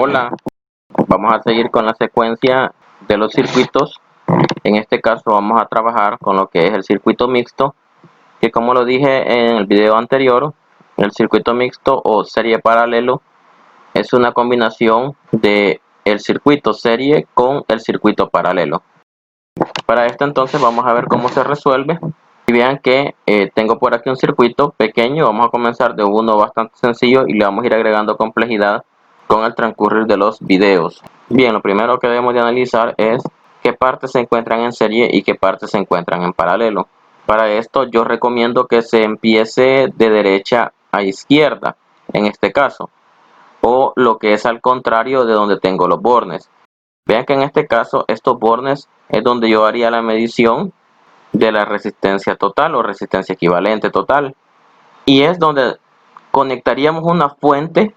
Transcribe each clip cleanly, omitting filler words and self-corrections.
Hola, vamos a seguir con la secuencia de los circuitos. En este caso vamos a trabajar con lo que es el circuito mixto, que como lo dije en el video anterior, el circuito mixto o serie paralelo es una combinación de el circuito serie con el circuito paralelo. Para esto entonces vamos a ver cómo se resuelve. Y vean que tengo por aquí un circuito pequeño. Vamos a comenzar de uno bastante sencillo y le vamos a ir agregando complejidad con el transcurrir de los videos. Bien, lo primero que debemos de analizar es qué partes se encuentran en serie y qué partes se encuentran en paralelo. Para esto yo recomiendo que se empiece de derecha a izquierda, en este caso, o lo que es al contrario de donde tengo los bornes. Vean que en este caso estos bornes es donde yo haría la medición de la resistencia total o resistencia equivalente total, y es donde conectaríamos una fuente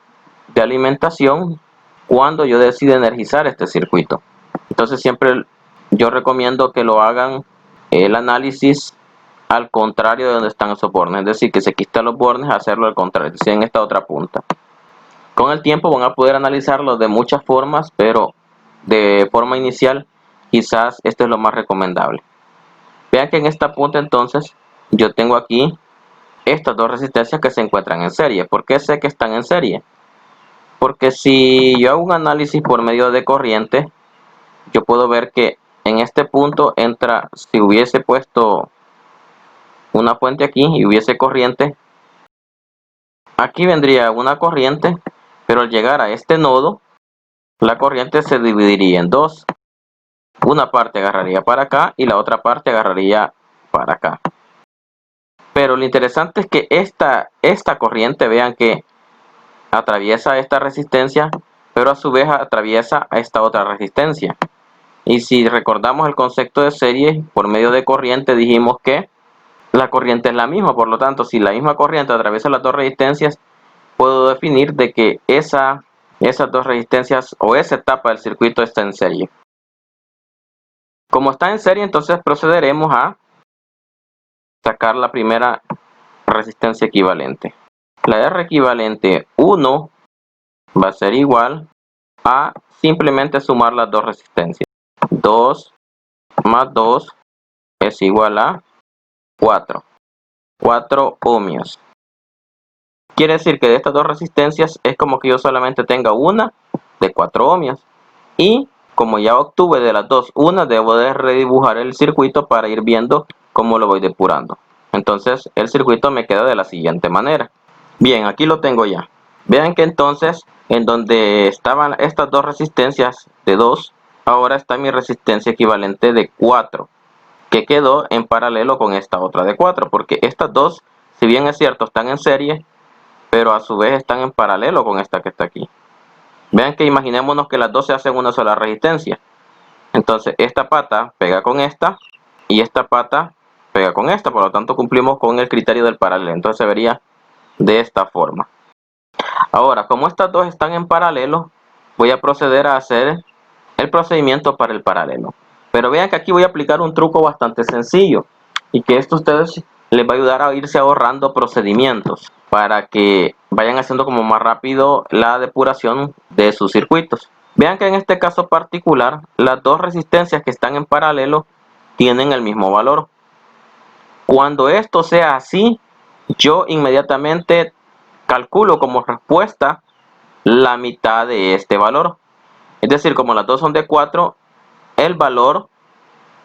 de alimentación cuando yo decida energizar este circuito. Entonces siempre yo recomiendo que lo hagan el análisis al contrario de donde están esos bornes, es decir, que se quitan los bornes, hacerlo al contrario, es decir, en esta otra punta. Con el tiempo van a poder analizarlo de muchas formas, pero de forma inicial quizás esto es lo más recomendable. Vean que en esta punta entonces yo tengo aquí estas dos resistencias que se encuentran en serie. ¿Por qué sé que están en serie? Porque si yo hago un análisis por medio de corriente, yo puedo ver que en este punto entra, si hubiese puesto una fuente aquí y hubiese corriente, aquí vendría una corriente, pero al llegar a este nodo, la corriente se dividiría en dos. Una parte agarraría para acá y la otra parte agarraría para acá. Pero lo interesante es que esta corriente, vean que atraviesa esta resistencia, pero a su vez atraviesa a esta otra resistencia. Y si recordamos el concepto de serie, por medio de corriente dijimos que la corriente es la misma. Por lo tanto, si la misma corriente atraviesa las dos resistencias, puedo definir de que esas dos resistencias o esa etapa del circuito está en serie. Como está en serie, entonces procederemos a sacar la primera resistencia equivalente. La R equivalente 1 va a ser igual a simplemente sumar las dos resistencias. 2 más 2 es igual a 4. 4 ohmios. Quiere decir que de estas dos resistencias es como que yo solamente tenga una de 4 ohmios. Y como ya obtuve de las dos una, debo de redibujar el circuito para ir viendo cómo lo voy depurando. Entonces el circuito me queda de la siguiente manera. Bien, aquí lo tengo ya. Vean que entonces en donde estaban estas dos resistencias de 2, ahora está mi resistencia equivalente de 4, que quedó en paralelo con esta otra de 4, porque estas dos, si bien es cierto, están en serie, pero a su vez están en paralelo con esta que está aquí. Vean que imaginémonos que las dos se hacen una sola resistencia. Entonces esta pata pega con esta y esta pata pega con esta, por lo tanto cumplimos con el criterio del paralelo. Entonces se vería de esta forma. Ahora, como estas dos están en paralelo, voy a proceder a hacer el procedimiento para el paralelo. Pero vean que aquí voy a aplicar un truco bastante sencillo y que esto a ustedes les va a ayudar a irse ahorrando procedimientos para que vayan haciendo como más rápido la depuración de sus circuitos. Vean que en este caso particular, las dos resistencias que están en paralelo tienen el mismo valor. Cuando esto sea así, yo inmediatamente calculo como respuesta la mitad de este valor. Es decir, como las dos son de 4, el valor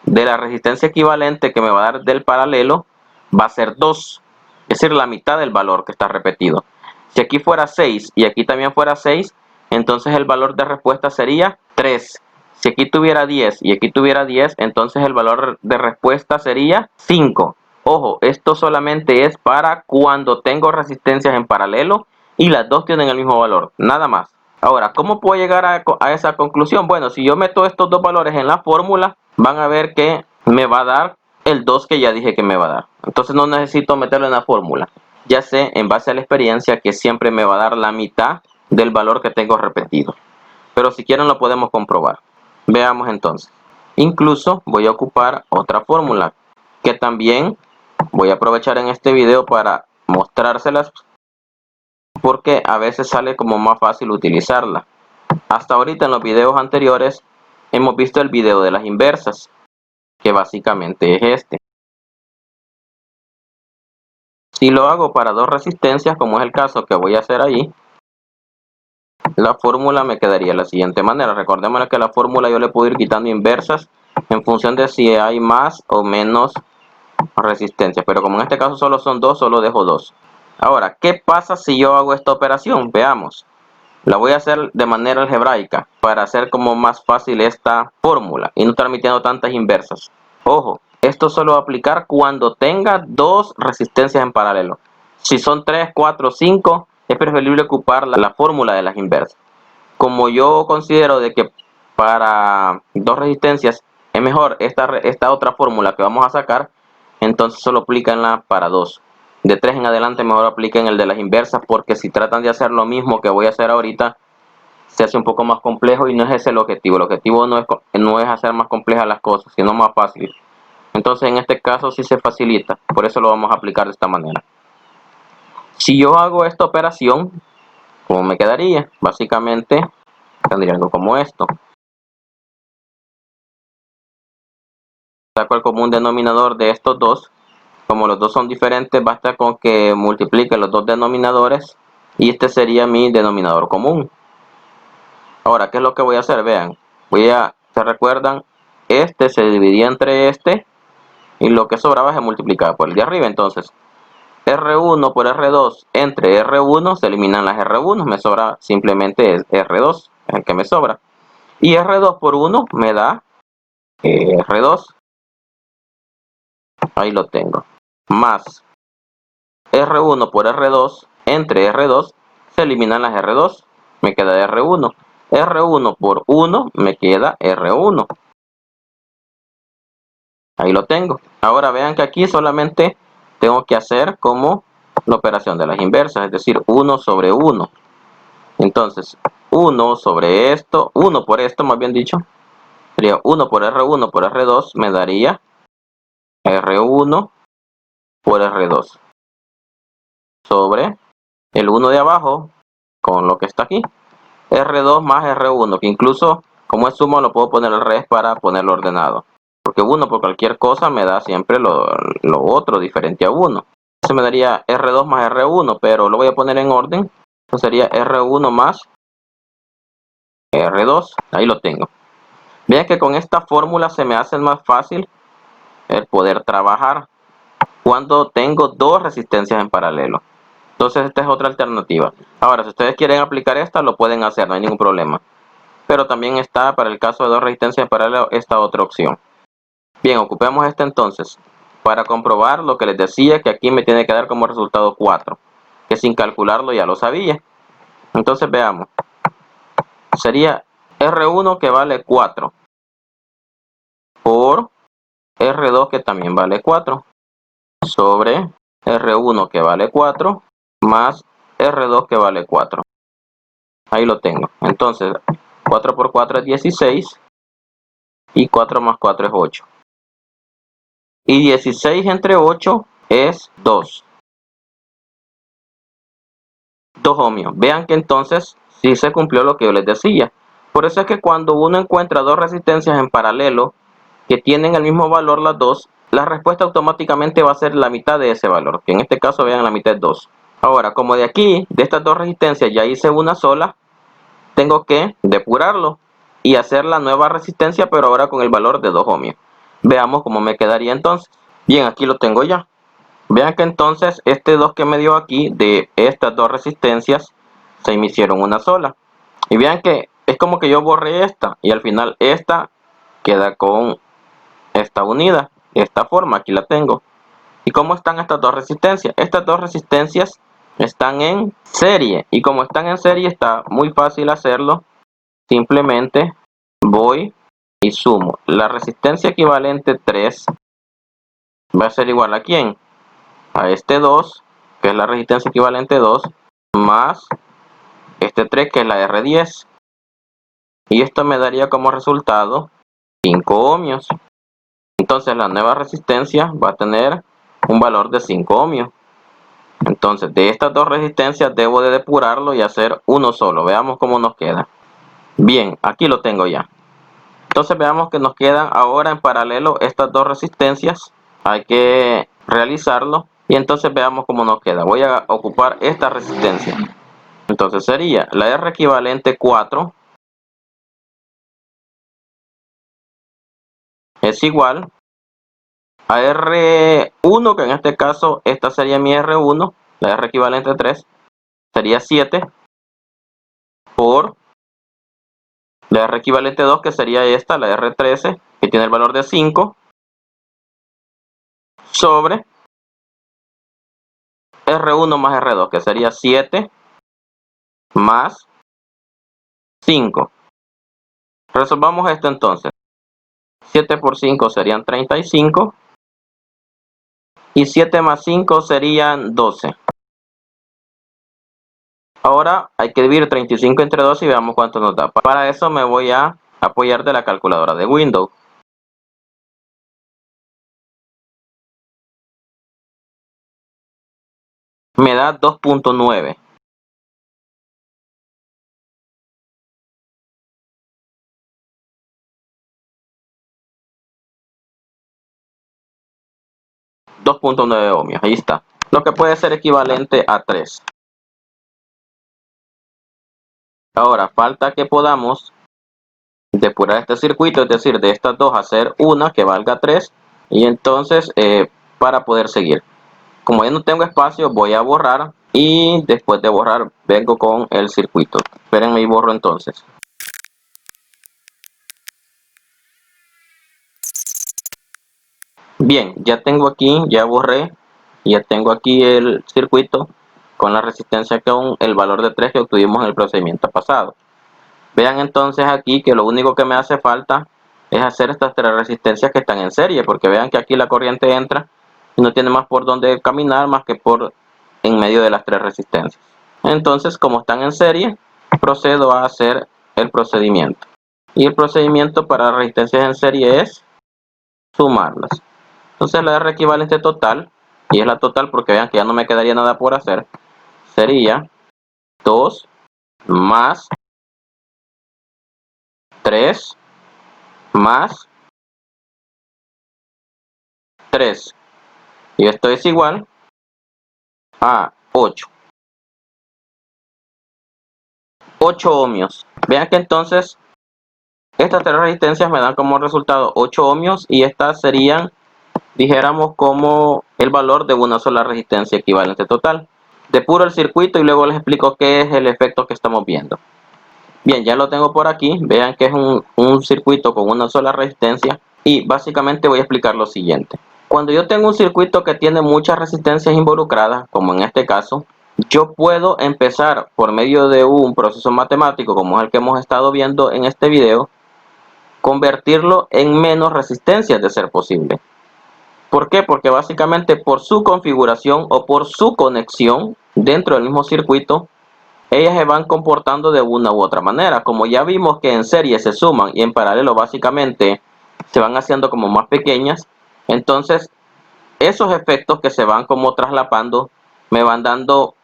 de la resistencia equivalente que me va a dar del paralelo va a ser 2. Es decir, la mitad del valor que está repetido. Si aquí fuera 6 y aquí también fuera 6, entonces el valor de respuesta sería 3. Si aquí tuviera 10 y aquí tuviera 10, entonces el valor de respuesta sería 5. Ojo, esto solamente es para cuando tengo resistencias en paralelo y las dos tienen el mismo valor, nada más. Ahora, ¿cómo puedo llegar a esa conclusión? Bueno, si yo meto estos dos valores en la fórmula, van a ver que me va a dar el 2 que ya dije que me va a dar. Entonces no necesito meterlo en la fórmula. Ya sé, en base a la experiencia, que siempre me va a dar la mitad del valor que tengo repetido. Pero si quieren lo podemos comprobar. Veamos entonces. Incluso voy a ocupar otra fórmula que también voy a aprovechar en este video para mostrárselas, porque a veces sale como más fácil utilizarla. Hasta ahorita en los videos anteriores hemos visto el video de las inversas, que básicamente es este. Si lo hago para dos resistencias, como es el caso que voy a hacer ahí, la fórmula me quedaría de la siguiente manera. Recordemos que la fórmula yo le puedo ir quitando inversas en función de si hay más o menos resistencia, pero como en este caso solo son dos, solo dejo dos. Ahora, ¿qué pasa si yo hago esta operación? Veamos. La voy a hacer de manera algebraica para hacer como más fácil esta fórmula y no estar metiendo tantas inversas. Ojo, esto solo va a aplicar cuando tenga dos resistencias en paralelo. Si son 3, 4, 5, es preferible ocupar la fórmula de las inversas. Como yo considero de que para dos resistencias es mejor esta otra fórmula que vamos a sacar, entonces solo aplíquenla para dos. De 3 en adelante mejor apliquen el de las inversas, porque si tratan de hacer lo mismo que voy a hacer ahorita, se hace un poco más complejo y no es ese el objetivo. El objetivo no es hacer más complejas las cosas, sino más fácil. Entonces en este caso sí se facilita, por eso lo vamos a aplicar de esta manera. Si yo hago esta operación, ¿cómo me quedaría? Básicamente tendría algo como esto. Saco el común denominador de estos dos. Como los dos son diferentes, basta con que multiplique los dos denominadores y este sería mi denominador común. Ahora, ¿qué es lo que voy a hacer? Vean, ¿se recuerdan? Este se dividía entre este y lo que sobraba se multiplicaba por el de arriba. Entonces, R1 por R2 entre R1 se eliminan las R1, me sobra simplemente R2, es el que me sobra. Y R2 por 1 me da R2. Ahí lo tengo. Más R1 por R2 entre R2 se eliminan las R2, me queda R1. R1 por 1 me queda R1. Ahí lo tengo. Ahora vean que aquí solamente tengo que hacer como la operación de las inversas, es decir, 1 sobre 1. Entonces, 1 sobre esto, 1 por esto más bien dicho, sería 1 por R1 por R2, me daría R1 por R2. Sobre el 1 de abajo, con lo que está aquí, R2 más R1, que incluso como es suma lo puedo poner al revés para ponerlo ordenado. Porque 1 por cualquier cosa me da siempre lo otro diferente a 1. Entonces me daría R2 más R1, pero lo voy a poner en orden. Entonces sería R1 más R2. Ahí lo tengo. Vean que con esta fórmula se me hace más fácil el poder trabajar cuando tengo dos resistencias en paralelo. Entonces esta es otra alternativa. Ahora, si ustedes quieren aplicar esta, lo pueden hacer, no hay ningún problema. Pero también está, para el caso de dos resistencias en paralelo, esta otra opción. Bien, ocupemos esta entonces. Para comprobar lo que les decía, que aquí me tiene que dar como resultado 4. Que sin calcularlo ya lo sabía. Entonces veamos. Sería R1 que vale 4. Por R2 que también vale 4. Sobre R1 que vale 4. Más R2 que vale 4. Ahí lo tengo. Entonces 4 por 4 es 16. Y 4 más 4 es 8. Y 16 entre 8 es 2. 2 ohmios. Vean que entonces sí se cumplió lo que yo les decía. Por eso es que cuando uno encuentra dos resistencias en paralelo que tienen el mismo valor las dos, la respuesta automáticamente va a ser la mitad de ese valor, que en este caso vean la mitad es 2. Ahora, como de aquí, de estas dos resistencias ya hice una sola, tengo que depurarlo y hacer la nueva resistencia, pero ahora con el valor de 2 ohmios. Veamos cómo me quedaría entonces. Bien, aquí lo tengo ya. Vean que entonces este 2 que me dio aquí de estas dos resistencias se me hicieron una sola. Y vean que es como que yo borré esta y al final esta queda con esta unida. De esta forma, aquí la tengo. ¿Y cómo están estas dos resistencias? Estas dos resistencias están en serie. Y como están en serie está muy fácil hacerlo. Simplemente voy y sumo. La resistencia equivalente 3 va a ser igual a ¿quién? A este 2, que es la resistencia equivalente 2, más este 3, que es la R10. Y esto me daría como resultado 5 ohmios. Entonces la nueva resistencia va a tener un valor de 5 ohmios. Entonces de estas dos resistencias debo de depurarlo y hacer uno solo. Veamos cómo nos queda. Bien, aquí lo tengo ya. Entonces veamos que nos quedan ahora en paralelo estas dos resistencias. Hay que realizarlo y entonces veamos cómo nos queda. Voy a ocupar esta resistencia. Entonces sería la R equivalente 4 es igual a R1, que en este caso esta sería mi R1, la R equivalente 3 sería 7, por la R equivalente 2, que sería esta, la R13, que tiene el valor de 5, sobre R1 más R2, que sería 7 más 5. Resolvamos esto entonces. 7 por 5 serían 35 y 7 más 5 serían 12. Ahora hay que dividir 35 entre 2 y veamos cuánto nos da. Para eso me voy a apoyar de la calculadora de Windows. Me da 2.9. ohmios, ahí está. Lo que puede ser equivalente a 3. Ahora falta que podamos depurar este circuito, es decir, de estas dos hacer una que valga 3. Y entonces para poder seguir. Como ya no tengo espacio, voy a borrar y después de borrar vengo con el circuito. Espérenme y borro entonces. Bien, ya tengo aquí, ya borré, ya tengo aquí el circuito con la resistencia con el valor de 3 que obtuvimos en el procedimiento pasado. Vean entonces aquí que lo único que me hace falta es hacer estas tres resistencias que están en serie, porque vean que aquí la corriente entra y no tiene más por dónde caminar más que por en medio de las tres resistencias. Entonces, como están en serie, procedo a hacer el procedimiento. Y el procedimiento para resistencias en serie es sumarlas. Entonces la R equivalente total, y es la total porque vean que ya no me quedaría nada por hacer, sería 2 más 3 más 3. Y esto es igual a 8. 8 ohmios. Vean que entonces estas tres resistencias me dan como resultado 8 ohmios y estas serían, dijéramos, como el valor de una sola resistencia equivalente total. Depuro el circuito y luego les explico qué es el efecto que estamos viendo. Bien, ya lo tengo por aquí. Vean que es un circuito con una sola resistencia y básicamente voy a explicar lo siguiente. Cuando yo tengo un circuito que tiene muchas resistencias involucradas, como en este caso, yo puedo empezar por medio de un proceso matemático como es el que hemos estado viendo en este video, convertirlo en menos resistencias de ser posible. ¿Por qué? Porque básicamente por su configuración o por su conexión dentro del mismo circuito, ellas se van comportando de una u otra manera. Como ya vimos que en serie se suman y en paralelo básicamente se van haciendo como más pequeñas, entonces esos efectos que se van como traslapando me van dando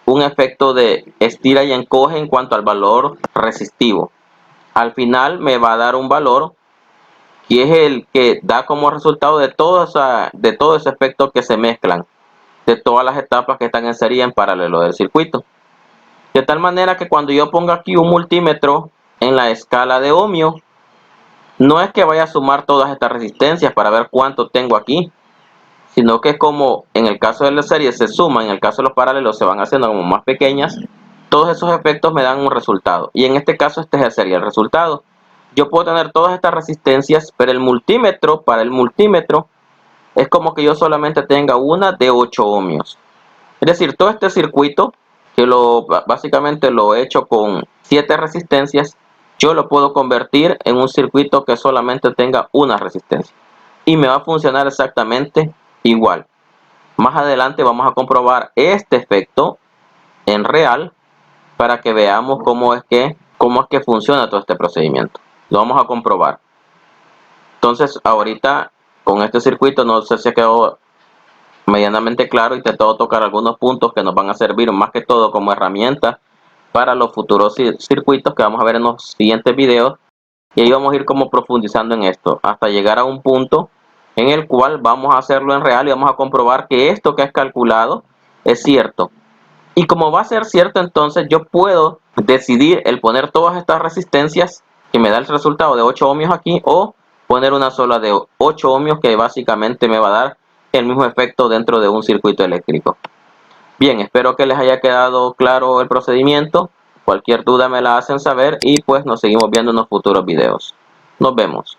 un efecto de estira y encoge en cuanto al valor resistivo. Al final me va a dar un valor y es el que da como resultado de todo ese efecto que se mezclan, de todas las etapas que están en serie en paralelo del circuito. De tal manera que cuando yo ponga aquí un multímetro en la escala de ohmio, no es que vaya a sumar todas estas resistencias para ver cuánto tengo aquí, sino que como en el caso de la serie se suman, en el caso de los paralelos se van haciendo como más pequeñas, todos esos efectos me dan un resultado. Y en este caso este sería el resultado. Yo puedo tener todas estas resistencias, pero el multímetro, para el multímetro, es como que yo solamente tenga una de 8 ohmios. Es decir, todo este circuito, que básicamente lo he hecho con 7 resistencias, yo lo puedo convertir en un circuito que solamente tenga una resistencia. Y me va a funcionar exactamente igual. Más adelante vamos a comprobar este efecto en real para que veamos cómo es que funciona todo este procedimiento. Lo vamos a comprobar. Entonces, ahorita con este circuito no sé si quedó medianamente claro y te tengo que tocar algunos puntos que nos van a servir más que todo como herramienta para los futuros circuitos que vamos a ver en los siguientes videos. Y ahí vamos a ir como profundizando en esto hasta llegar a un punto en el cual vamos a hacerlo en real y vamos a comprobar que esto que es calculado es cierto. Y como va a ser cierto, entonces yo puedo decidir el poner todas estas resistencias que me da el resultado de 8 ohmios aquí, o poner una sola de 8 ohmios que básicamente me va a dar el mismo efecto dentro de un circuito eléctrico. Bien, espero que les haya quedado claro el procedimiento. Cualquier duda me la hacen saber y pues nos seguimos viendo en los futuros videos. Nos vemos.